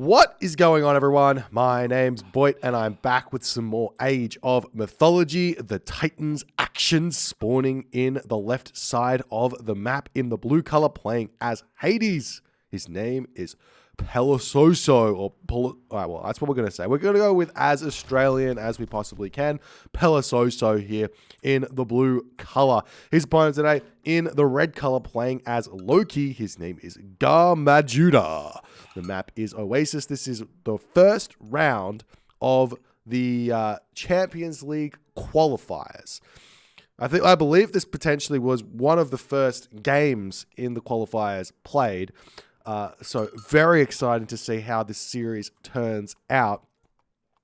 What is going on, everyone? My name's Boit, and I'm back with some more Age of Mythology. The Titans action spawning in the left side of the map in the blue color, playing as Hades. His name is Pelososo, or well, that's what we're going to say. We're going to go with as Australian as we possibly can. Pelososo here in the blue color. His opponent today in the red color, playing as Loki. His name is Madjuda. The map is Oasis. This is the first round of the Champions League qualifiers. I believe this potentially was one of the first games in the qualifiers played. So very exciting to see how this series turns out.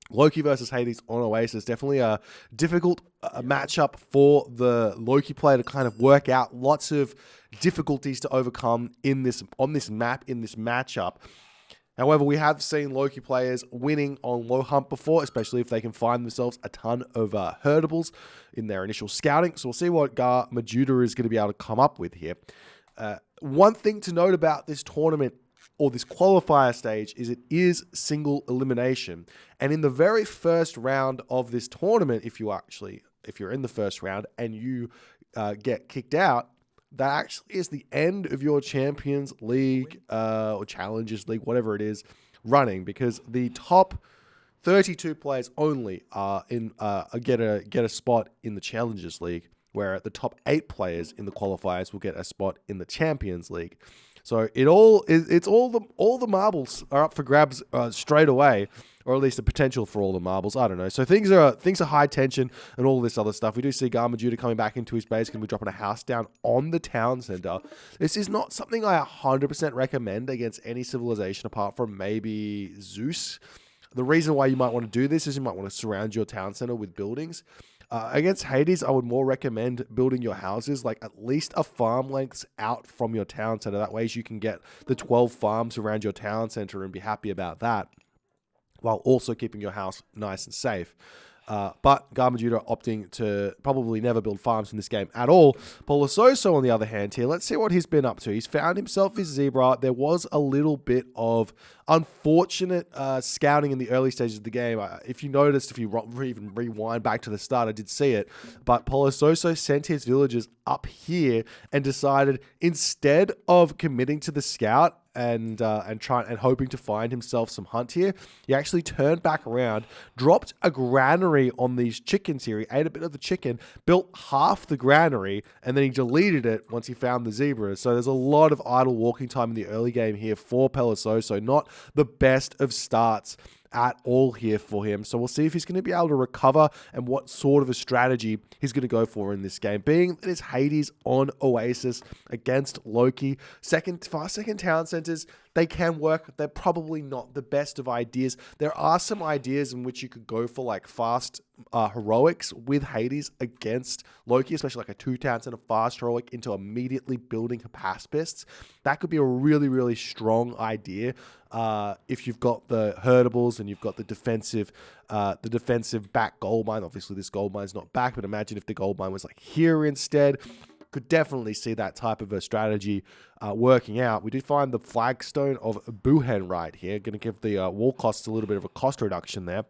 Loki versus Hades on Oasis, definitely a difficult matchup for the Loki player to kind of work out. Lots of difficulties to overcome on this map, in this matchup. However, we have seen Loki players winning on low hump before, especially if they can find themselves a ton of herdables in their initial scouting. So we'll see what Madjuda is going to be able to come up with here. One thing to note about this tournament, or this qualifier stage, is it is single elimination. And in the very first round of this tournament, if you're in the first round and you get kicked out, that actually is the end of your Champions League or Challengers League, whatever it is, running, because the top 32 players only are get a spot in the Challengers League, where the top 8 players in the qualifiers will get a spot in the Champions League. So all the marbles are up for grabs straight away, or at least the potential for all the marbles. I don't know. So things are high tension and all this other stuff. We do see Madjuda coming back into his base, going to be dropping a house down on the town center. This is not something I 100% recommend against any civilization apart from maybe Zeus. The reason why you might want to do this is you might want to surround your town center with buildings. Against Hades, I would more recommend building your houses like at least a farm length out from your town center. That way you can get the 12 farms around your town center and be happy about that, while also keeping your house nice and safe. But Madjuda opting to probably never build farms in this game at all. Pelososo, on the other hand here, let's see what he's been up to. He's found himself his zebra. There was a little bit of unfortunate scouting in the early stages of the game. If you noticed, if you even rewind back to the start, I did see it. But Pelososo sent his villagers up here and decided, instead of committing to the scout and hoping to find himself some hunt here, he actually turned back around, dropped a granary on these chickens here. He ate a bit of the chicken, built half the granary, and then he deleted it once he found the zebras. So there's a lot of idle walking time in the early game here for Pelososo. Not the best of starts at all here for him. So we'll see if he's going to be able to recover and what sort of a strategy he's going to go for in this game. Being that it's Hades on Oasis against Loki, second town centers, they can work. They're probably not the best of ideas. There are some ideas in which you could go for like fast heroics with Hades against Loki, especially like a 2-town center fast heroic into immediately building capacipists. That could be a really, really strong idea if you've got the herdables and you've got the defensive back gold mine. Obviously, this gold mine's not back, but imagine if the gold mine was like here instead. Could definitely see that type of a strategy working out. We did find the flagstone of Buhen right here. Going to give the wall costs a little bit of a cost reduction there.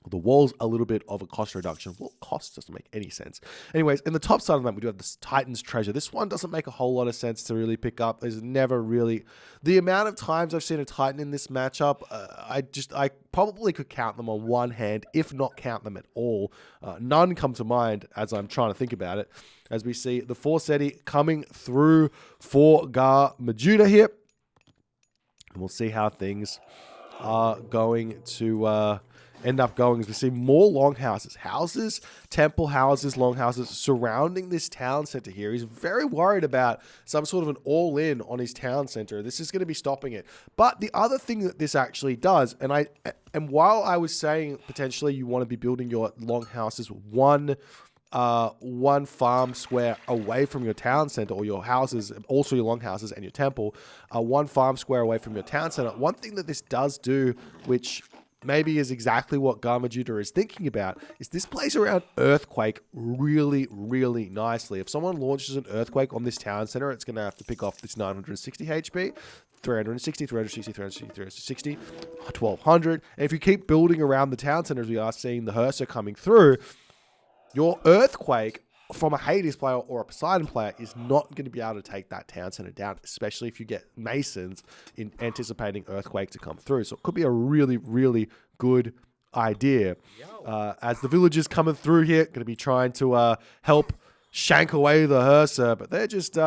The walls a little bit of a cost reduction. Well, cost doesn't make any sense. Anyways, in the top side of that, we do have this Titan's treasure. This one doesn't make a whole lot of sense to really pick up. There's never really... The amount of times I've seen a Titan in this matchup, I probably could count them on one hand, if not count them at all. None come to mind as I'm trying to think about it. As we see the Forseti coming through for Madjuda here. And we'll see how things are going to... end up going as we see more longhouses, temple houses, longhouses surrounding this town center here. He's very worried about some sort of an all-in on his town center. This is going to be stopping it. But the other thing that this actually does, and while I was saying potentially you want to be building your longhouses one farm square away from your town center, or your houses, also your longhouses and your temple, one farm square away from your town center. One thing that this does do, which maybe is exactly what Madjuda is thinking about, is this plays around Earthquake really, really nicely. If someone launches an Earthquake on this town center, it's going to have to pick off this 960 HP. 360, 360, 360, 360, 1200. And if you keep building around the town center, as we are seeing the Hersa coming through, your Earthquake from a Hades player or a Poseidon player is not going to be able to take that town center down, especially if you get Masons in anticipating Earthquake to come through. So it could be a really, really good idea. As the villagers coming through here, going to be trying to help shank away the Hersa, but they're just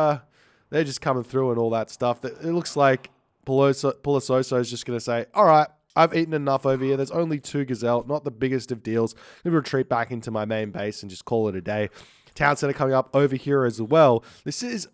coming through and all that stuff. It looks like Pelososo is just going to say, all right, I've eaten enough over here. There's only 2 Gazelle, not the biggest of deals. I'm going to retreat back into my main base and just call it a day. Town center coming up over here as well. This is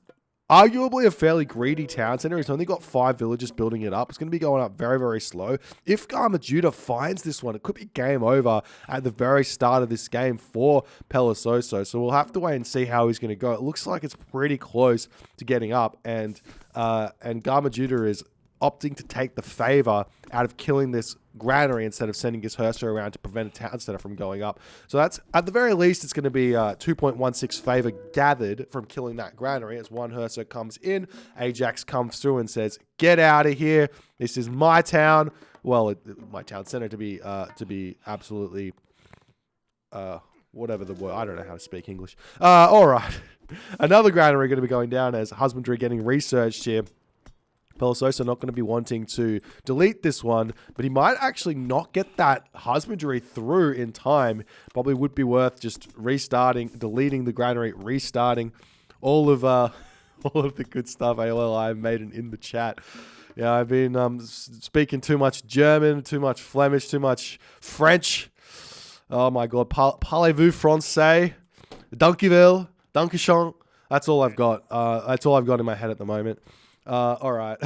arguably a fairly greedy town center. It's only got 5 villages building it up. It's going to be going up very, very slow. If Madjuda finds this one, it could be game over at the very start of this game for Pelososo. So we'll have to wait and see how he's going to go. It looks like it's pretty close to getting up, and Madjuda is opting to take the favor out of killing this granary instead of sending his Hersa around to prevent a town center from going up. So that's, at the very least, it's going to be 2.16 favor gathered from killing that granary. As one Hersa comes in, Ajax comes through and says, "Get out of here. This is my town." Well, my town center to be absolutely whatever the word. I don't know how to speak English. All right. Another granary going to be going down as husbandry getting researched here. Pelososo not going to be wanting to delete this one, but he might actually not get that husbandry through in time. Probably would be worth just restarting, deleting the granary, restarting all of the good stuff AOL made in the chat. Yeah, I've been speaking too much German, too much Flemish, too much French. Oh my God, parlez-vous français? Dankjewel, dankeschön. That's all I've got. That's all I've got in my head at the moment. All right.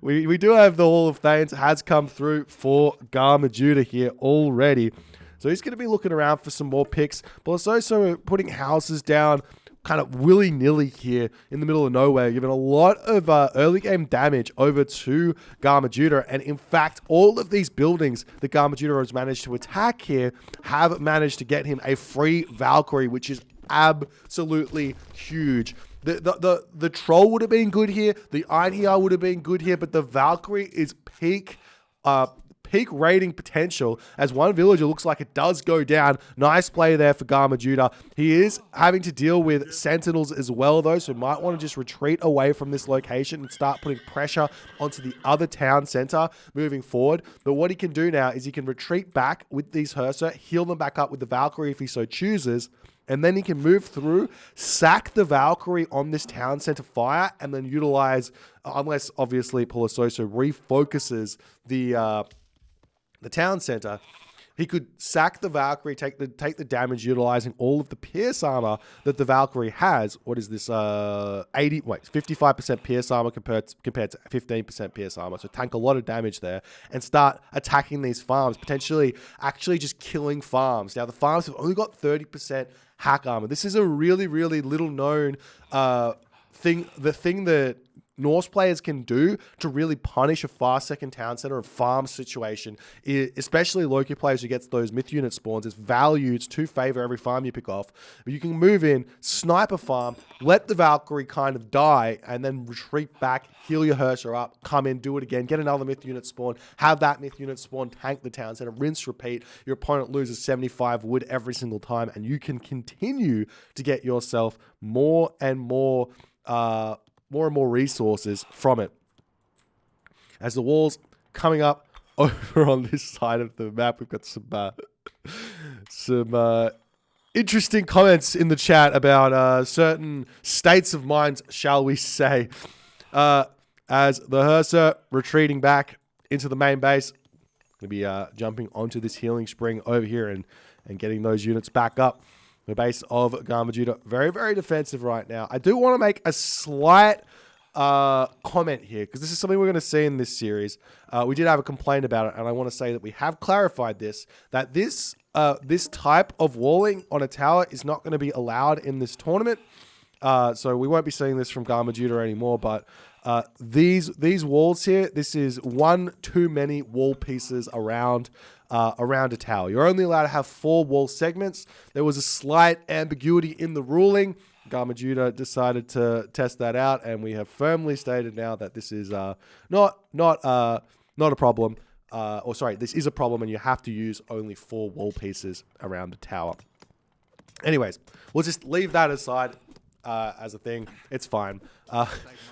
we do have the Hall of Thanes has come through for Madjuda here already. So he's going to be looking around for some more picks. Pelososo putting houses down kind of willy-nilly here in the middle of nowhere, giving a lot of early game damage over to Madjuda. And in fact, all of these buildings that Madjuda has managed to attack here have managed to get him a free Valkyrie, which is absolutely huge. The troll would have been good here. The Einhjar would have been good here, but the Valkyrie is peak rating potential. As one villager looks like it does go down. Nice play there for Madjuda. He is having to deal with sentinels as well, though, so might want to just retreat away from this location and start putting pressure onto the other town center moving forward. But what he can do now is he can retreat back with these Hersa, heal them back up with the Valkyrie if he so chooses, and then he can move through, sack the Valkyrie on this town center fire, and then utilize, unless obviously Pelososo refocuses the town center, he could sack the Valkyrie, take the damage, utilizing all of the pierce armor that the Valkyrie has. What is this? 55% pierce armor compared to 15% pierce armor. So tank a lot of damage there and start attacking these farms, potentially actually just killing farms. Now the farms have only got 30% hack armor. This is a really, really little known thing. The thing that Norse players can do to really punish a fast second town center and farm situation, especially Loki players who gets those myth unit spawns, is valued to favor every farm you pick off. But you can move in, snipe a farm, let the Valkyrie kind of die, and then retreat back, heal your Hersa up, come in, do it again, get another myth unit spawn, have that myth unit spawn tank the town center, rinse, repeat. Your opponent loses 75 wood every single time, and you can continue to get yourself more and more resources from it. As the walls coming up over on this side of the map, we've got some interesting comments in the chat about certain states of mind, shall we say. As the Hersa retreating back into the main base, going to be jumping onto this healing spring over here and getting those units back up. The base of Madjuda, very, very defensive right now. I do want to make a slight comment here, because this is something we're going to see in this series. We did have a complaint about it, and I want to say that we have clarified this, that this type of walling on a tower is not going to be allowed in this tournament. So we won't be seeing this from Madjuda anymore, but these walls here, this is one too many wall pieces around a tower. You're only allowed to have 4 wall segments. There was a slight ambiguity in the ruling. Madjuda decided to test that out, and we have firmly stated now that this is not a problem. This is a problem, and you have to use only 4 wall pieces around the tower. Anyways, we'll just leave that aside as a thing. It's fine.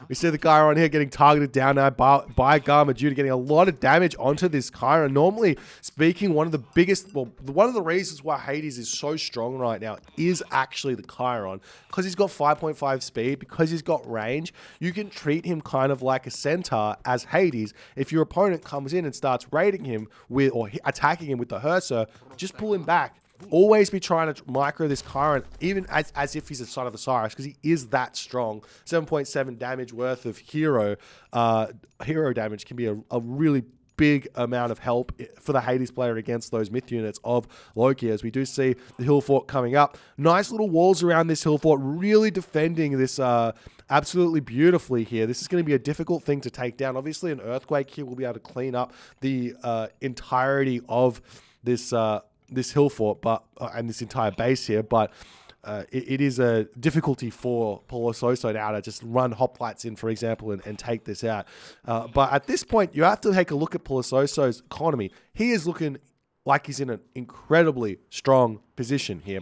We see the Chiron here getting targeted down now by Madjuda, getting a lot of damage onto this Chiron. Normally speaking, one of the reasons why Hades is so strong right now is actually the Chiron. Because he's got 5.5 speed, because he's got range, you can treat him kind of like a centaur as Hades. If your opponent comes in and starts raiding him or attacking him with the Hersa, just pull him back. Always be trying to micro this Chiron, even as if he's a Son of Osiris, because he is that strong. 7.7 damage worth of hero damage can be a really big amount of help for the Hades player against those myth units of Loki, as we do see the hill fort coming up. Nice little walls around this hill fort, really defending this absolutely beautifully here. This is going to be a difficult thing to take down. Obviously, an earthquake here will be able to clean up the entirety of this hill fort, and this entire base here, but it is a difficulty for Pelososo now to just run hoplites in, for example, and take this out. But at this point, you have to take a look at Pelososo's economy. He is looking like he's in an incredibly strong position here.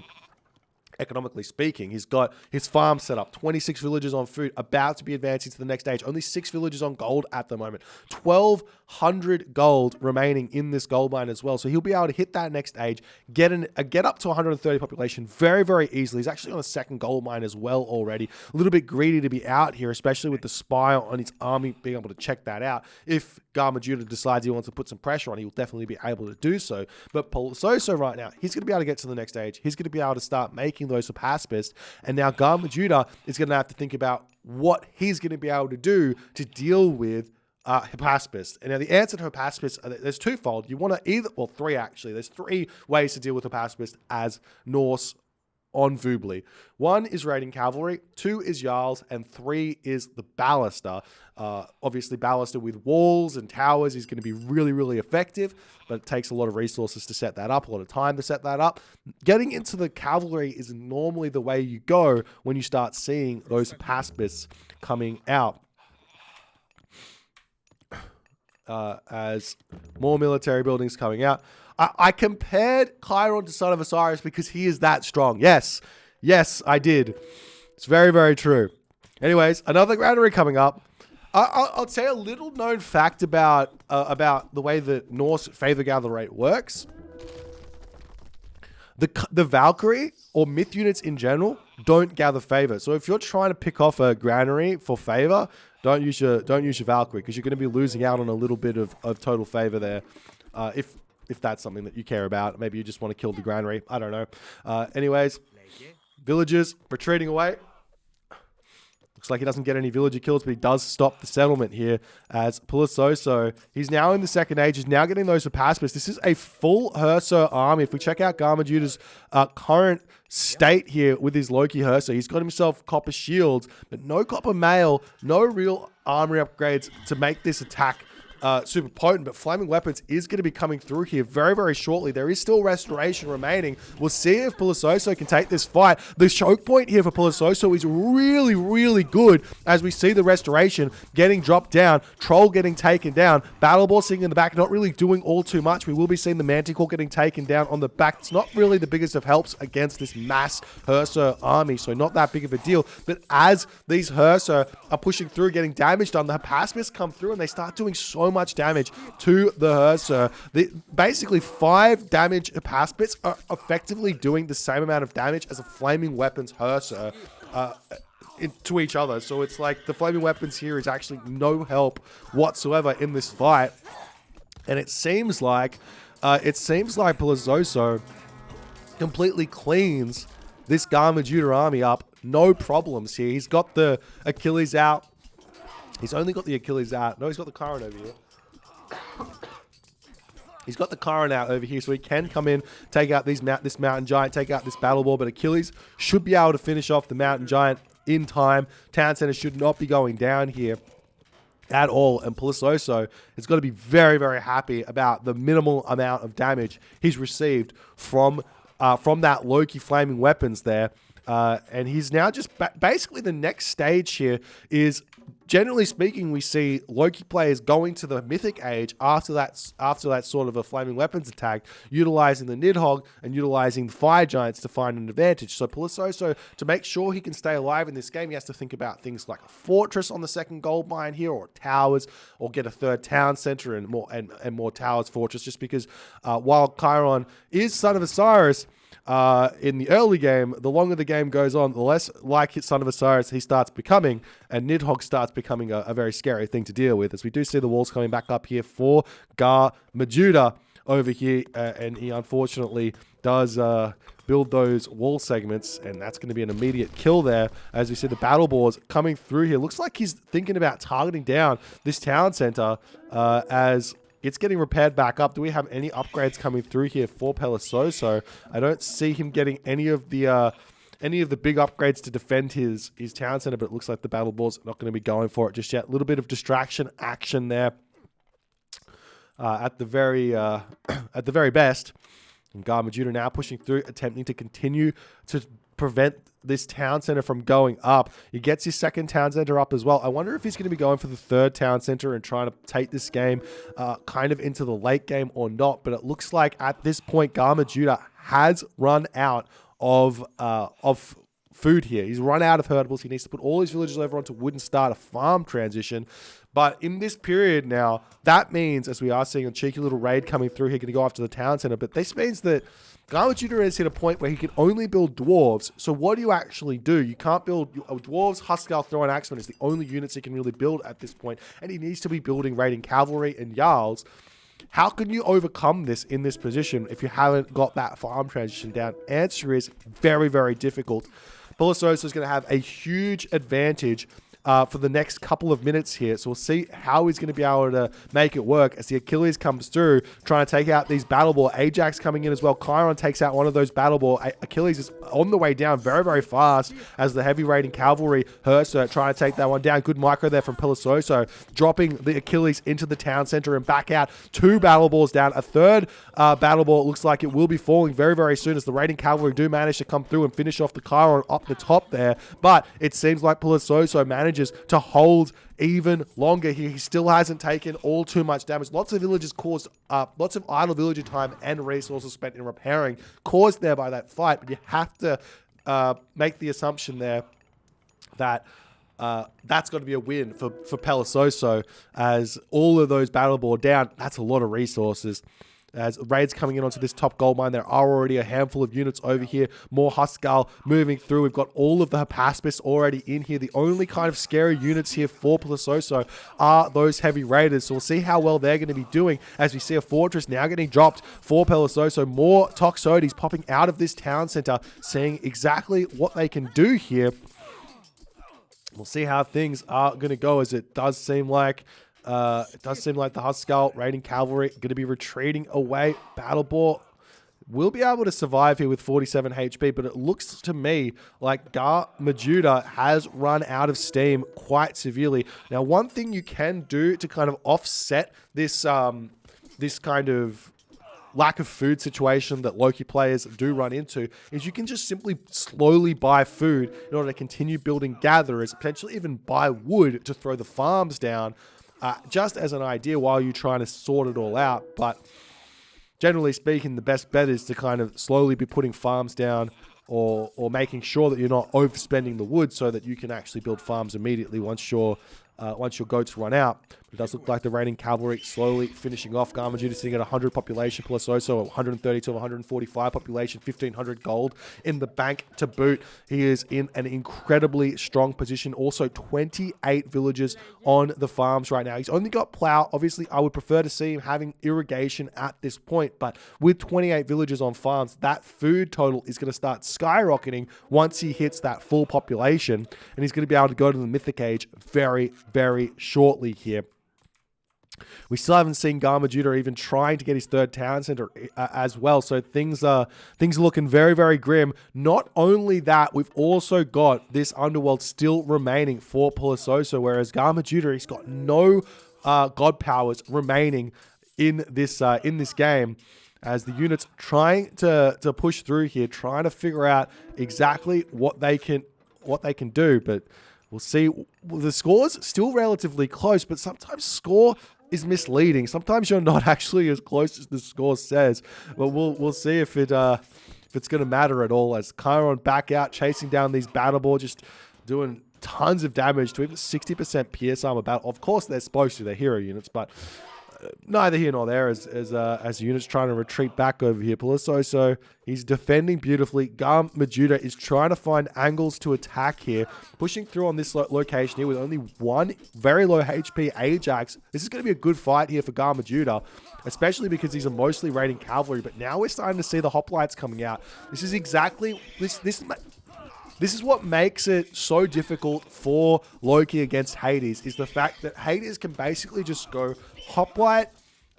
Economically speaking, he's got his farm set up, 26 villagers on food, about to be advancing to the next stage, only 6 villagers on gold at the moment, 1,200 gold remaining in this gold mine as well. So he'll be able to hit that next stage, get up to 130 population very, very easily. He's actually on a second gold mine as well already. A little bit greedy to be out here, especially with the spy on his army being able to check that out. If Madjuda decides he wants to put some pressure on, he will definitely be able to do so. But Pelososo right now, he's going to be able to get to the next stage. He's going to be able to start making those Hypaspis, and now Madjuda is going to have to think about what he's going to be able to do to deal with Hypaspis. And now the answer to Hypaspis, there's twofold. You want to three actually. There's 3 ways to deal with Hypaspis as Norse on Vubli. 1 is raiding cavalry, 2 is Jarls, and 3 is the Ballaster. Obviously, Ballaster with walls and towers is going to be really, really effective, but it takes a lot of resources to set that up, a lot of time to set that up. Getting into the cavalry is normally the way you go when you start seeing those Hypaspis coming out. As more military buildings coming out. I compared Chiron to Son of Osiris because he is that strong. Yes, I did. It's very, very true. Anyways, another granary coming up. I'll say a little known fact about the way the Norse favor gather rate works. The Valkyrie or myth units in general don't gather favor. So if you're trying to pick off a granary for favor, don't use your Valkyrie, because you're going to be losing out on a little bit of total favor there. If that's something that you care about, maybe you just want to kill the granary. I don't know. Anyways, villagers retreating away. Looks like he doesn't get any villager kills, but he does stop the settlement here as Pelososo. He's now in the second age. He's now getting those Hypaspis. This is a full Hersa army. If we check out Madjuda's current state here with his Loki Hersa, he's got himself copper shields, but no copper mail, no real armory upgrades to make this attack super potent, but flaming weapons is going to be coming through here very, very shortly. There is still restoration remaining. We'll see if Pelososo can take this fight. The choke point here for Pelososo is really, really good as we see the restoration getting dropped down, Troll getting taken down, Battle Ball sitting in the back, not really doing all too much. We will be seeing the Manticore getting taken down on the back. It's not really the biggest of helps against this mass Hersa army, so not that big of a deal. But as these Hersa are pushing through, getting damage done, the Hypaspis come through and they start doing so much damage to the Hersa. Basically, 5 damage Hypaspis are effectively doing the same amount of damage as a flaming weapons Hersa to each other. So it's like the flaming weapons here is actually no help whatsoever in this fight. And it seems like Pelososo completely cleans this Madjuda army up. No problems here. He's got the Achilles out. He's only got the Achilles out. No, he's got the Chiron over here. He's got the Chiron out over here, so he can come in, take out this Mountain Giant, take out this Battle Ball, but Achilles should be able to finish off the Mountain Giant in time. Town Center should not be going down here at all, and Pelososo has got to be very, very happy about the minimal amount of damage he's received from that Loki flaming weapons there. And he's now just basically the next stage here is, generally speaking, we see Loki players going to the Mythic Age after that sort of a Flaming Weapons attack, utilizing the Nidhogg and utilizing the Fire Giants to find an advantage. So Pelososo, to make sure he can stay alive in this game, he has to think about things like a fortress on the second gold mine here, or towers, or get a third town center and more towers fortress, just because while Chiron is Son of Osiris, in the early game, the longer the game goes on, the less like his Son of Osiris he starts becoming, and Nidhogg starts becoming a very scary thing to deal with, as we do see the walls coming back up here for Madjuda over here, and he unfortunately does build those wall segments, and that's going to be an immediate kill there, as we see the battle boars coming through here. Looks like he's thinking about targeting down this town center as it's getting repaired back up. Do we have any upgrades coming through here for Pelososo? I don't see him getting any of the big upgrades to defend his town center, but it looks like the battle boar's not going to be going for it just yet. A little bit of distraction action there at the very best. And Madjuda now pushing through, attempting to continue to prevent this town center from going up. He gets his second town center up as well. I wonder if he's going to be going for the third town center and trying to take this game kind of into the late game or not. But it looks like at this point, Madjuda has run out of food here. He's run out of herdables. He needs to put all his villagers over onto wood and start a farm transition. But in this period now, that means, as we are seeing a cheeky little raid coming through here, going to go after the town center, but this means that Madjuda has hit a point where he can only build dwarves. So what do you actually do? You can't build dwarves, Huskarl, Throw, and Axemen is the only units he can really build at this point, and he needs to be building raiding cavalry and Jarls. How can you overcome this in this position if you haven't got that farm transition down? Answer is very, very difficult. Pelososo is going to have a huge advantage for the next couple of minutes here. So we'll see how he's going to be able to make it work as the Achilles comes through, trying to take out these battle boar. Ajax coming in as well. Chiron takes out one of those battle boar. Achilles is on the way down very, very fast as the heavy raiding cavalry Herser trying to take that one down. Good micro there from Pelososo, dropping the Achilles into the town center and back out. Two battle boars down. A third battle boar looks like it will be falling very, very soon as the raiding cavalry do manage to come through and finish off the Chiron up the top there. But it seems like Pelososo manages to hold even longer here. He still hasn't taken all too much damage. Lots of villages caused, lots of idle villager time and resources spent in repairing caused there by that fight. But you have to make the assumption there that that's got to be a win for Pelososo, as all of those battle board down. That's a lot of resources. As raids coming in onto this top gold mine, there are already a handful of units over here. More Huskarl moving through. We've got all of the Hapaspis already in here. The only kind of scary units here for Pelososo are those heavy raiders. So we'll see how well they're going to be doing as we see a fortress now getting dropped for Pelososo. More Toxotes popping out of this town center, seeing exactly what they can do here. We'll see how things are going to go, as it does seem like the Huskarl raiding cavalry going to be retreating away. Battle boar will be able to survive here with 47 HP, but it looks to me like Madjuda has run out of steam quite severely. Now, one thing you can do to kind of offset this this kind of lack of food situation that Loki players do run into is you can just simply slowly buy food in order to continue building gatherers, potentially even buy wood to throw the farms down, just as an idea while you're trying to sort it all out. But generally speaking, the best bet is to kind of slowly be putting farms down or making sure that you're not overspending the wood so that you can actually build farms immediately once your goats run out. But it does look like the raiding cavalry slowly finishing off. Madjuda sitting at 100 population, Pelososo 132 of 145 population, 1,500 gold in the bank to boot. He is in an incredibly strong position. Also 28 villagers on the farms right now. He's only got plow. Obviously, I would prefer to see him having irrigation at this point, but with 28 villagers on farms, that food total is going to start skyrocketing once he hits that full population, and he's going to be able to go to the Mythic Age very, very shortly here. We still haven't seen Madjuda even trying to get his third town center as well. So things are looking very, very grim. Not only that, we've also got this underworld still remaining for Pelososo, whereas Madjuda, he's got no god powers remaining in this game. as the units trying to push through here, trying to figure out exactly what they can do. But we'll see. The score's still relatively close, but sometimes score is misleading. Sometimes you're not actually as close as the score says. But we'll see if it's going to matter at all. As Chiron back out, chasing down these Battleball, just doing tons of damage to even 60% pierce armor battle. Of course, they're supposed to. They're hero units, but neither here nor there as units trying to retreat back over here. Pelososo, he's defending beautifully. Madjuda is trying to find angles to attack here, pushing through on this location here with only one very low HP Ajax. This is going to be a good fight here for Madjuda, especially because these are mostly raiding cavalry. But now we're starting to see the hoplites coming out. This is exactly this is what makes it so difficult for Loki against Hades, is the fact that Hades can basically just go Hoplite,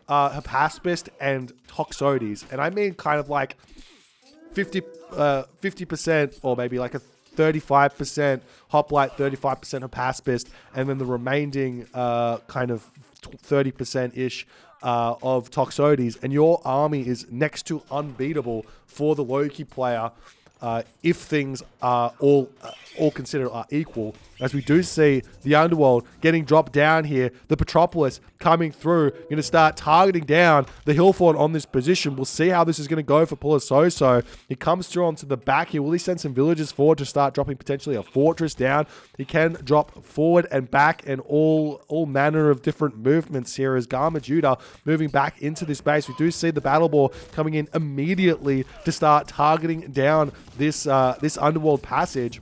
Hypaspist, and Toxotes. And I mean kind of like 50% or maybe like a 35% Hoplite, 35% Hypaspist, and then the remaining kind of 30%-ish of Toxotes. And your army is next to unbeatable for the Loki player. If things are all considered are equal, as we do see the Underworld getting dropped down here, the Petropolis coming through, going to start targeting down the hill fort on this position. We'll see how this is going to go for Pelososo. He comes through onto the back here. Will he send some villagers forward to start dropping potentially a fortress down? He can drop forward and back and all manner of different movements here as Madjuda moving back into this base. We do see the battle ball coming in immediately to start targeting down this Underworld passage,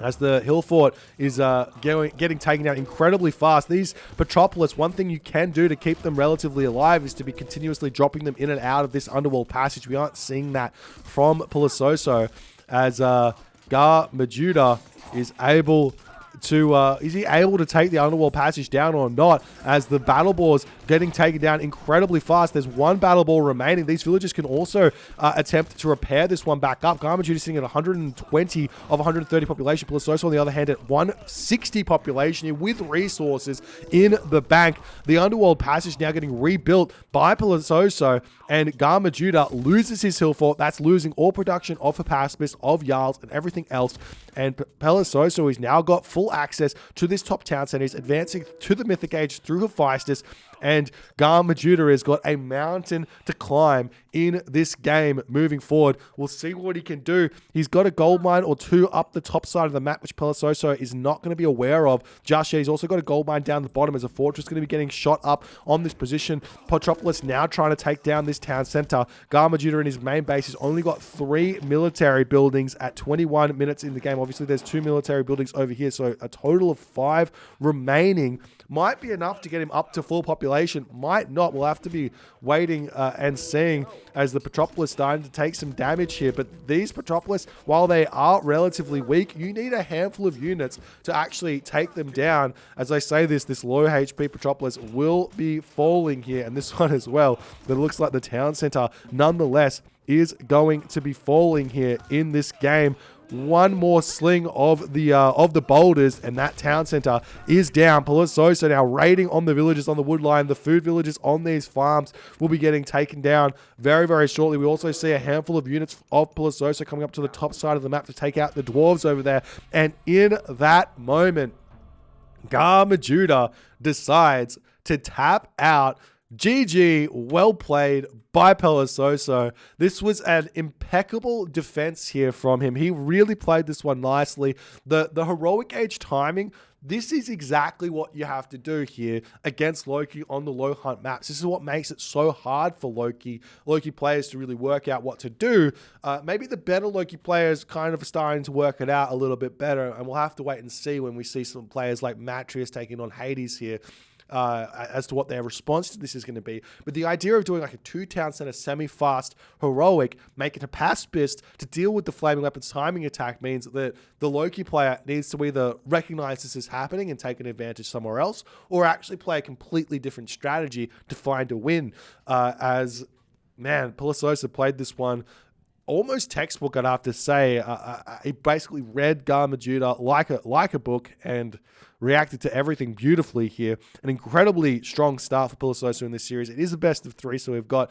as the hill fort is getting taken out incredibly fast. These Petropolis, one thing you can do to keep them relatively alive is to be continuously dropping them in and out of this Underworld passage. We aren't seeing that from Pelososo, as Madjuda is able to is he able to take the Underworld passage down or not, as the battle balls getting taken down incredibly fast. There's one battle ball remaining. These villagers can also attempt to repair this one back up. Madjuda sitting at 120 of 130 population. Pelososo on the other hand at 160 population here with resources in the bank. The Underworld passage now getting rebuilt by Pelososo, and Madjuda loses his hill fort. That's losing all production of Hypaspis, of Jarls, and everything else. And Pelososo has now got full access to this top town center. He's advancing to the Mythic Age through Hephaestus, and Madjuda has got a mountain to climb in this game moving forward. We'll see what he can do. He's got a gold mine or two up the top side of the map, which Pelososo is not going to be aware of just yet. He's also got a gold mine down the bottom as a fortress going to be getting shot up on this position. Petropolis now trying to take down this town center. Madjuda in his main base has only got 3 military buildings at 21 minutes in the game. Obviously, there's 2 military buildings over here, so a total of 5 remaining. Might be enough to get him up to full population. Might not. We'll have to be waiting and seeing, as the Petropolis starting to take some damage here. But these Petropolis, while they are relatively weak, you need a handful of units to actually take them down. As I say this low HP Petropolis will be falling here, and this one as well. But it looks like the town center, nonetheless, is going to be falling here in this game. One more sling of the boulders, and that town center is down. Pelososo now raiding on the villages on the wood line. The food villages on these farms will be getting taken down very, very shortly. We also see a handful of units of Pelososo coming up to the top side of the map to take out the dwarves over there. And in that moment, Madjuda decides to tap out. GG, well played by Pelososo. This was an impeccable defense here from him. He really played this one nicely. The heroic age timing, this is exactly what you have to do here against Loki on the low hunt maps. This is what makes it so hard for Loki players to really work out what to do. Maybe the better Loki players kind of starting to work it out a little bit better, and we'll have to wait and see when we see some players like Matrius taking on Hades here. As to what their response to this is going to be. But the idea of doing like a 2-town center semi-fast heroic, make it a pacifist to deal with the flaming weapons timing attack, means that the Loki player needs to either recognize this is happening and take an advantage somewhere else, or actually play a completely different strategy to find a win. Pelososo played this one almost textbook, I'd have to say. He basically read Madjuda like a book and reacted to everything beautifully here. An incredibly strong start for Pelososo in this series. It is a best of 3, so we've got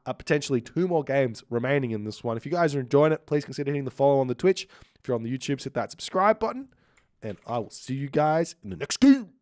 potentially 2 more games remaining in this one. If you guys are enjoying it, please consider hitting the follow on the Twitch. If you're on the YouTube, hit that subscribe button. And I will see you guys in the next game.